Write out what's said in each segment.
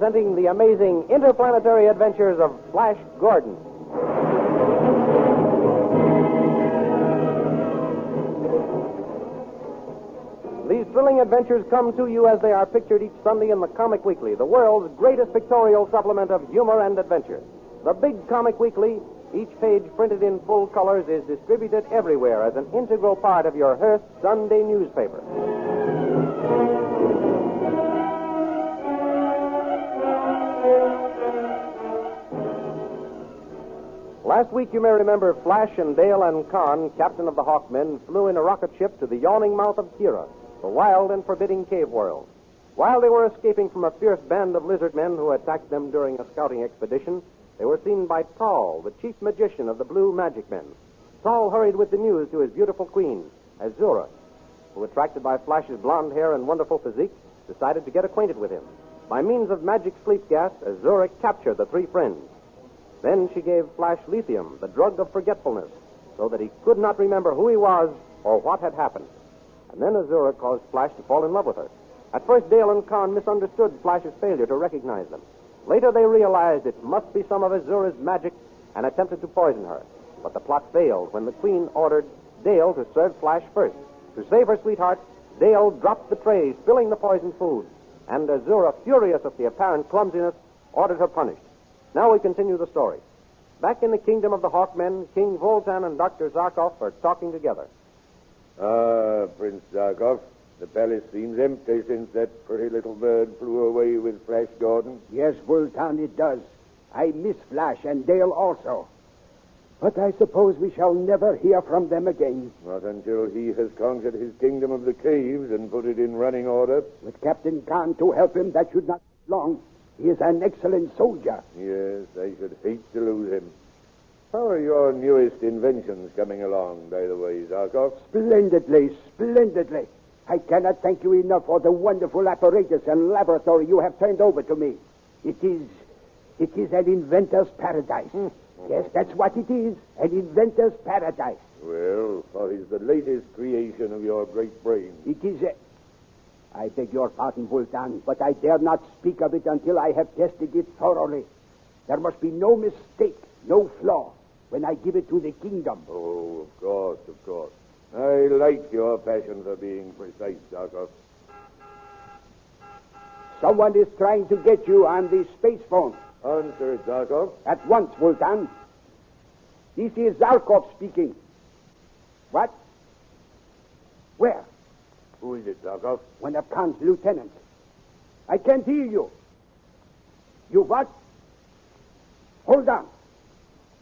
presenting the amazing interplanetary adventures of Flash Gordon. These thrilling adventures come to you as they are pictured each Sunday in the Comic Weekly, the world's greatest pictorial supplement of humor and adventure. The Big Comic Weekly, each page printed in full colors, is distributed everywhere as an integral part of your Hearst Sunday newspaper. Last week, you may remember, Flash and Dale and Khan, captain of the Hawkmen, flew in a rocket ship to the yawning mouth of Kira, the wild and forbidding cave world. While they were escaping from a fierce band of lizard men who attacked them during a scouting expedition, they were seen by Tal, the chief magician of the Blue Magic Men. Tal hurried with the news to his beautiful queen, Azura, who, attracted by Flash's blonde hair and wonderful physique, decided to get acquainted with him. By means of magic sleep gas, Azura captured the three friends. Then she gave Flash lithium, the drug of forgetfulness, so that he could not remember who he was or what had happened. And then Azura caused Flash to fall in love with her. At first, Dale and Khan misunderstood Flash's failure to recognize them. Later, they realized it must be some of Azura's magic and attempted to poison her. But the plot failed when the Queen ordered Dale to serve Flash first. To save her sweetheart, Dale dropped the tray, spilling the poisoned food. And Azura, furious at the apparent clumsiness, ordered her punished. Now we continue the story. Back in the kingdom of the Hawkmen, King Voltan and Dr. Zarkov are talking together. Prince Zarkov, the palace seems empty since that pretty little bird flew away with Flash Gordon. Yes, Voltan, it does. I miss Flash and Dale also. But I suppose we shall never hear from them again. Not until he has conquered his kingdom of the caves and put it in running order. With Captain Khan to help him, that should not take long. He is an excellent soldier. Yes, I should hate to lose him. How are your newest inventions coming along, by the way, Zarkov? Splendidly, splendidly. I cannot thank you enough for the wonderful apparatus and laboratory you have turned over to me. It is an inventor's paradise. Yes, that's what it is, an inventor's paradise. Well, what is the latest creation of your great brain? It is I beg your pardon, Voltan, but I dare not speak of it until I have tested it thoroughly. There must be no mistake, no flaw, when I give it to the kingdom. Oh, of course, of course. I like your passion for being precise, Zarkov. Someone is trying to get you on the space phone. Answer it, Zarkov. At once, Voltan. This is Zarkov speaking. What? Where? Who is it, Zarkov? One of Khan's lieutenants. I can't hear you. You what? Hold on.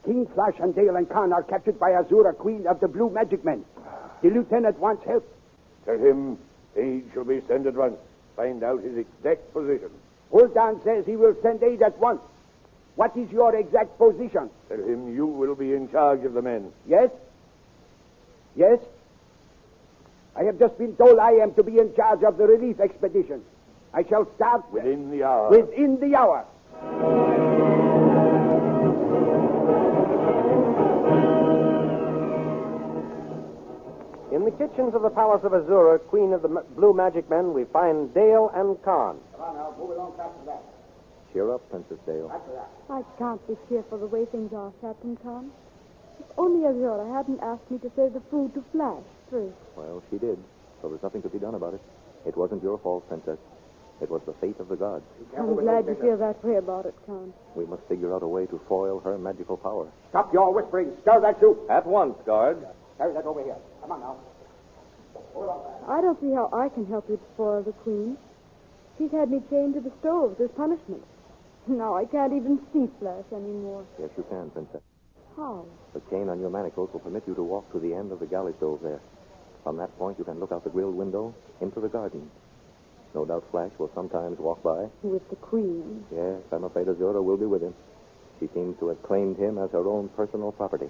King Flash and Dale and Khan are captured by Azura, queen of the Blue Magic Men. The lieutenant wants help. Tell him aid shall be sent at once. Find out his exact position. Voltan says he will send aid at once. What is your exact position? Tell him you will be in charge of the men. Yes? Yes? I have just been told I am to be in charge of the relief expedition. I shall start... Within the hour. Within the hour. In the kitchens of the palace of Azura, queen of the Blue Magic Men, we find Dale and Khan. Come on now, move along faster that. Cheer up, Princess Dale. After that. I can't be cheerful the way things are, Captain Khan. If only Azura hadn't asked me to save the food to Flash first. Well, she did, so there's nothing to be done about it. It wasn't your fault, Princess. It was the fate of the gods. I'm glad you feel that way about it, Khan. We must figure out a way to foil her magical power. Stop your whispering. Stir that soup. At once, guard. Carry that over here. Come on now. I don't see how I can help you to spoil the Queen. She's had me chained to the stove as punishment. Now I can't even see Flash anymore. Yes, you can, Princess. How? The chain on your manacles will permit you to walk to the end of the galley stove there. From that point, you can look out the grilled window into the garden. No doubt Flash will sometimes walk by. With the Queen. Yes, I'm afraid Azura will be with him. She seems to have claimed him as her own personal property.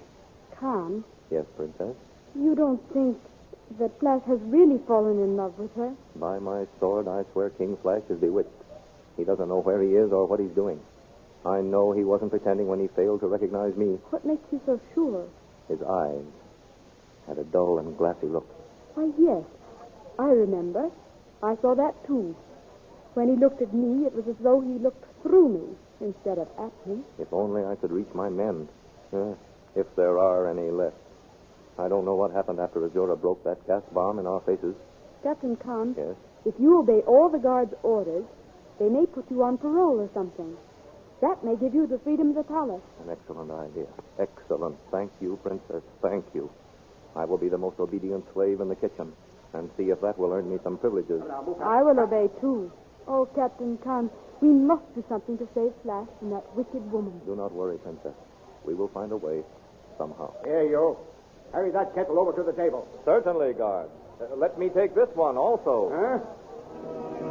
Khan, Yes, Princess? you don't think that Flash has really fallen in love with her? By my sword, I swear King Flash is bewitched. He doesn't know where he is or what he's doing. I know he wasn't pretending when he failed to recognize me. What makes you so sure? His eyes had a dull and glassy look. Why, yes. I remember. I saw that, too. When he looked at me, it was as though he looked through me instead of at me. If only I could reach my men. If there are any left. I don't know what happened after Azura broke that gas bomb in our faces. Captain Khan, Yes? if you obey all the guards' orders, they may put you on parole or something. That may give you the freedom of the palace. An excellent idea. Excellent. Thank you, Princess. Thank you. I will be the most obedient slave in the kitchen and see if that will earn me some privileges. I will obey, too. Oh, Captain Khan, we must do something to save Flash from that wicked woman. Do not worry, Princess. We will find a way somehow. Here, you. Carry that kettle over to the table. Certainly, guard. Let me take this one also. Huh?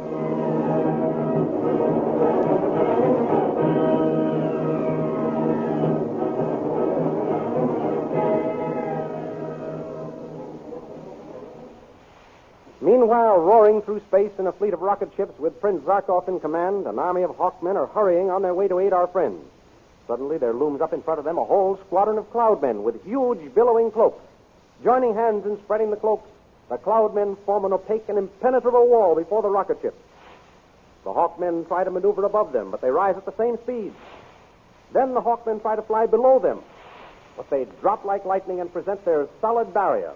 Meanwhile, roaring through space in a fleet of rocket ships with Prince Zarkov in command, an army of Hawkmen are hurrying on their way to aid our friends. Suddenly, there looms up in front of them a whole squadron of Cloudmen with huge, billowing cloaks. Joining hands in spreading the cloaks, the Cloudmen form an opaque and impenetrable wall before the rocket ships. The Hawkmen try to maneuver above them, but they rise at the same speed. Then the Hawkmen try to fly below them, but they drop like lightning and present their solid barrier.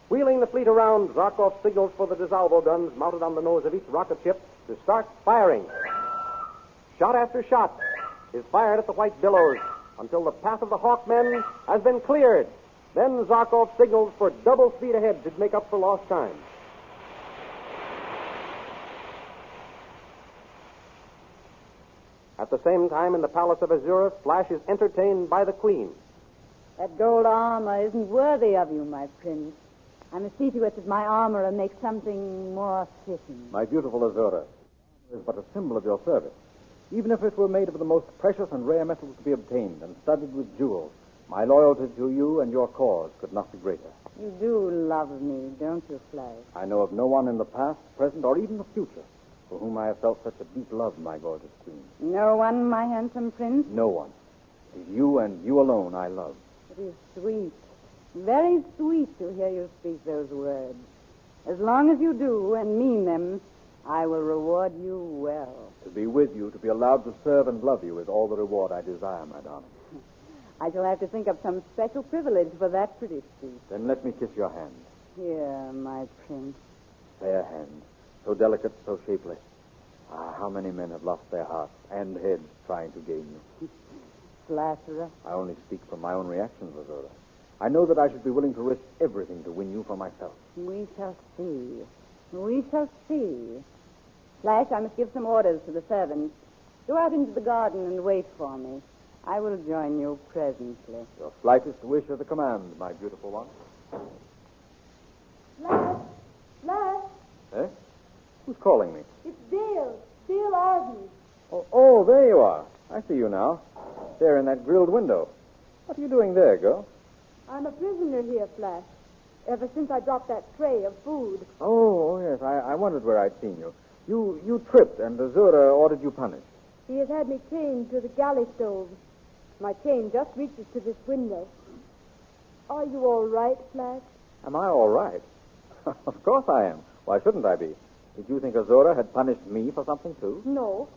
Wheeling the fleet around, Zarkov signals for the dissolvo guns mounted on the nose of each rocket ship to start firing. Shot after shot is fired at the white billows until the path of the Hawkmen has been cleared. Then Zarkov signals for double speed ahead to make up for lost time. At the same time, in the palace of Azura, Flash is entertained by the Queen. That gold armor isn't worthy of you, my prince. I must see to it that my armor makes something more fitting. My beautiful Azura, is but a symbol of your service. Even if it were made of the most precious and rare metals to be obtained and studded with jewels, my loyalty to you and your cause could not be greater. You do love me, don't you, Flash? I know of no one in the past, present, or even the future for whom I have felt such a deep love, my gorgeous queen. No one, my handsome prince? No one. It is you and you alone I love. It is sweet, very sweet to hear you speak those words. As long as you do and mean them, I will reward you well. To be with you, to be allowed to serve and love you is all the reward I desire, my darling. I shall have to think of some special privilege for that pretty speech. Then let me kiss your hand. Here, my prince. Fair hand, so delicate, so shapely. Ah, how many men have lost their hearts and heads trying to gain you. Flatterer. I only speak from my own reactions, Azura. I know that I should be willing to risk everything to win you for myself. We shall see. We shall see. Flash, I must give some orders to the servants. Go out into the garden and wait for me. I will join you presently. Your slightest wish is a command, my beautiful one. Flash! Flash! Eh? Who's calling me? It's Dale. Dale Arden. Oh, there you are. I see you now. There in that grilled window. What are you doing there, girl? I'm a prisoner here, Flash. Ever since I dropped that tray of food. Oh, yes. I wondered where I'd seen you. You tripped, and Azura ordered you punished. He has had me chained to the galley stove. My chain just reaches to this window. Are you all right, Flash? Am I all right? Of course I am. Why shouldn't I be? Did you think Azura had punished me for something, too? No.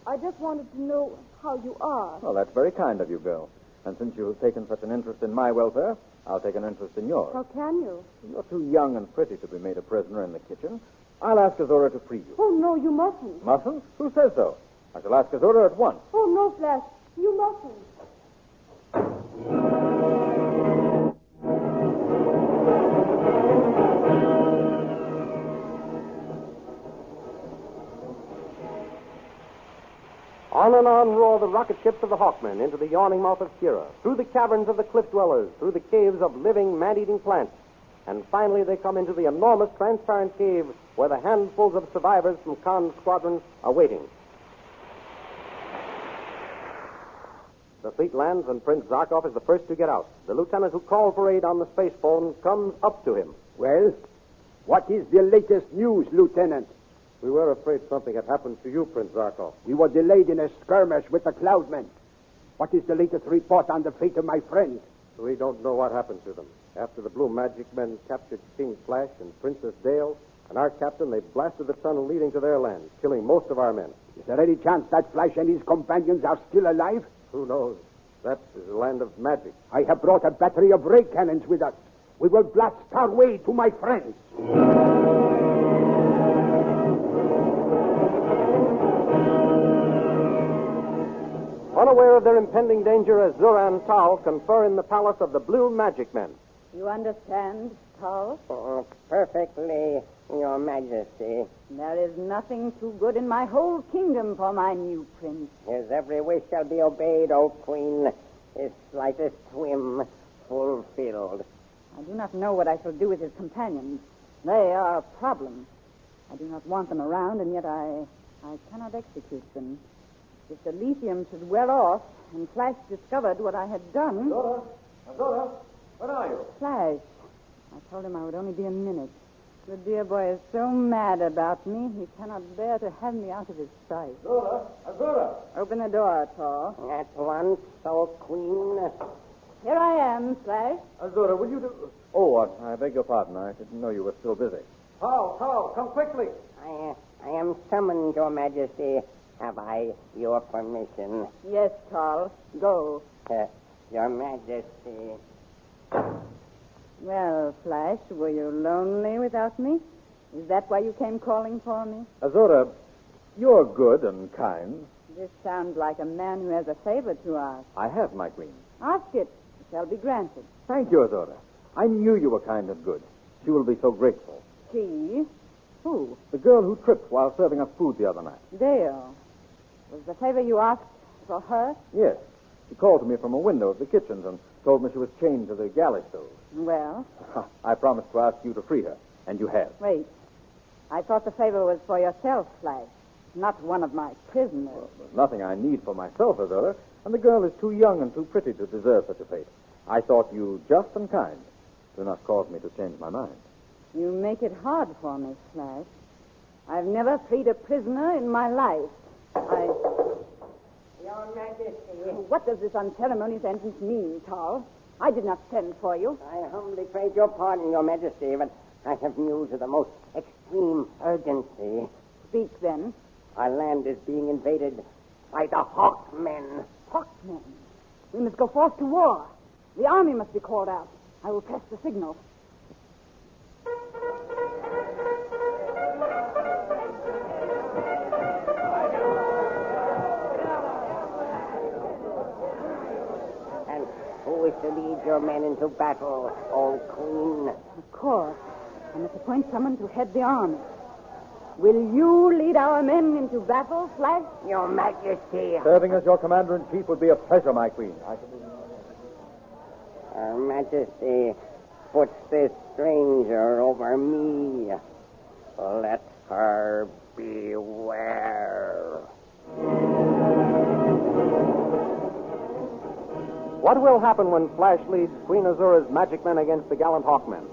I just wanted to know how you are. Well, that's very kind of you, girl. And since you have taken such an interest in my welfare, I'll take an interest in yours. How can you? You're too young and pretty to be made a prisoner in the kitchen. I'll ask Azura to free you. Oh, no, you mustn't. Mustn't? Who says so? I shall ask Azura at once. Oh, no, Flash. You mustn't. On and on roar the rocket ships of the Hawkmen into the yawning mouth of Kira, through the caverns of the cliff dwellers, through the caves of living, man-eating plants. And finally they come into the enormous transparent cave where the handfuls of survivors from Khan's squadron are waiting. The fleet lands and Prince Zarkov is the first to get out. The lieutenant who called for aid on the space phone comes up to him. Well, what is the latest news, Lieutenant? We were afraid something had happened to you, Prince Zarkov. We were delayed in a skirmish with the Cloudmen. What is the latest report on the fate of my friend? We don't know what happened to them. After the Blue Magic Men captured King Flash and Princess Dale, and our captain, they blasted the tunnel leading to their land, killing most of our men. Is there any chance that Flash and his companions are still alive? Who knows? That is a land of magic. I have brought a battery of ray cannons with us. We will blast our way to my friends. Unaware of their impending danger, Azura and Tal confer in the palace of the Blue Magic Men. You understand, Tal? Oh, perfectly, Your Majesty. There is nothing too good in my whole kingdom for my new prince. His every wish shall be obeyed, O Queen. His slightest whim fulfilled. I do not know what I shall do with his companions. They are a problem. I do not want them around, and yet I cannot execute them. If the lithium should wear off and Flash discovered what I had done... Azura, where are you? Flash. I told him I would only be a minute. The dear boy is so mad about me, he cannot bear to have me out of his sight. Azura! Open the door, Tor. At once, O Queen. Here I am, Flash. Azura, will you do... Oh, I beg your pardon. I didn't know you were still busy. Tal, come quickly. I am summoned, Your Majesty. Have I your permission? Yes, Tal. Go. Your Majesty. Well, Flash, were you lonely without me? Is that why you came calling for me? Azura, you're good and kind. This sounds like a man who has a favor to ask. I have, my queen. Ask it. It shall be granted. Thank you, Azura. I knew you were kind and good. She will be so grateful. She? Who? The girl who tripped while serving us food the other night. Dale. Was the favor you asked for her? Yes. She called to me from a window of the kitchens and told me she was chained to the galley stove. Well? I promised to ask you to free her, and you have. Wait. I thought the favor was for yourself, Flash, not one of my prisoners. Well, there's nothing I need for myself, Azura, and the girl is too young and too pretty to deserve such a fate. I thought you just and kind. Do not cause me to change my mind. You make it hard for me, Flash. I've never freed a prisoner in my life. Your Majesty. What does this unceremonious entrance mean, Tal? I did not send for you. I humbly crave your pardon, Your Majesty, but I have news of the most extreme urgency. Speak, then. Our land is being invaded by the Hawkmen. Hawkmen. We must go forth to war. The army must be called out. I will press the signal. And who is to lead your men into battle, O Queen? Of course. I must appoint someone to head the army. Will you lead our men into battle, Flash? Your Majesty. Serving as your commander-in-chief would be a pleasure, my queen. Her Majesty puts this stranger over me. Let her beware. What will happen when Flash leads Queen Azura's magic men against the gallant Hawkmen?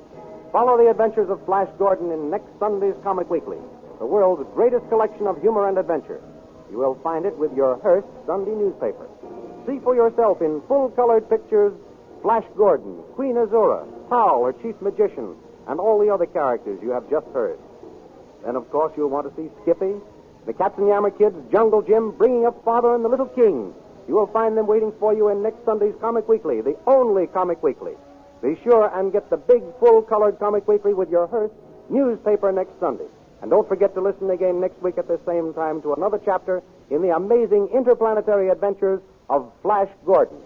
Follow the adventures of Flash Gordon in next Sunday's Comic Weekly, the world's greatest collection of humor and adventure. You will find it with your Hearst Sunday newspaper. See for yourself in full-colored pictures Flash Gordon, Queen Azura, Tal, or Chief Magician, and all the other characters you have just heard. Then, of course, you'll want to see Skippy, the Katzenjammer Kids, Jungle Jim, Bringing Up Father, and the Little King. You will find them waiting for you in next Sunday's Comic Weekly, the only Comic Weekly. Be sure and get the big, full-colored Comic Weekly with your Hearst newspaper next Sunday. And don't forget to listen again next week at the same time to another chapter in the amazing interplanetary adventures of Flash Gordon.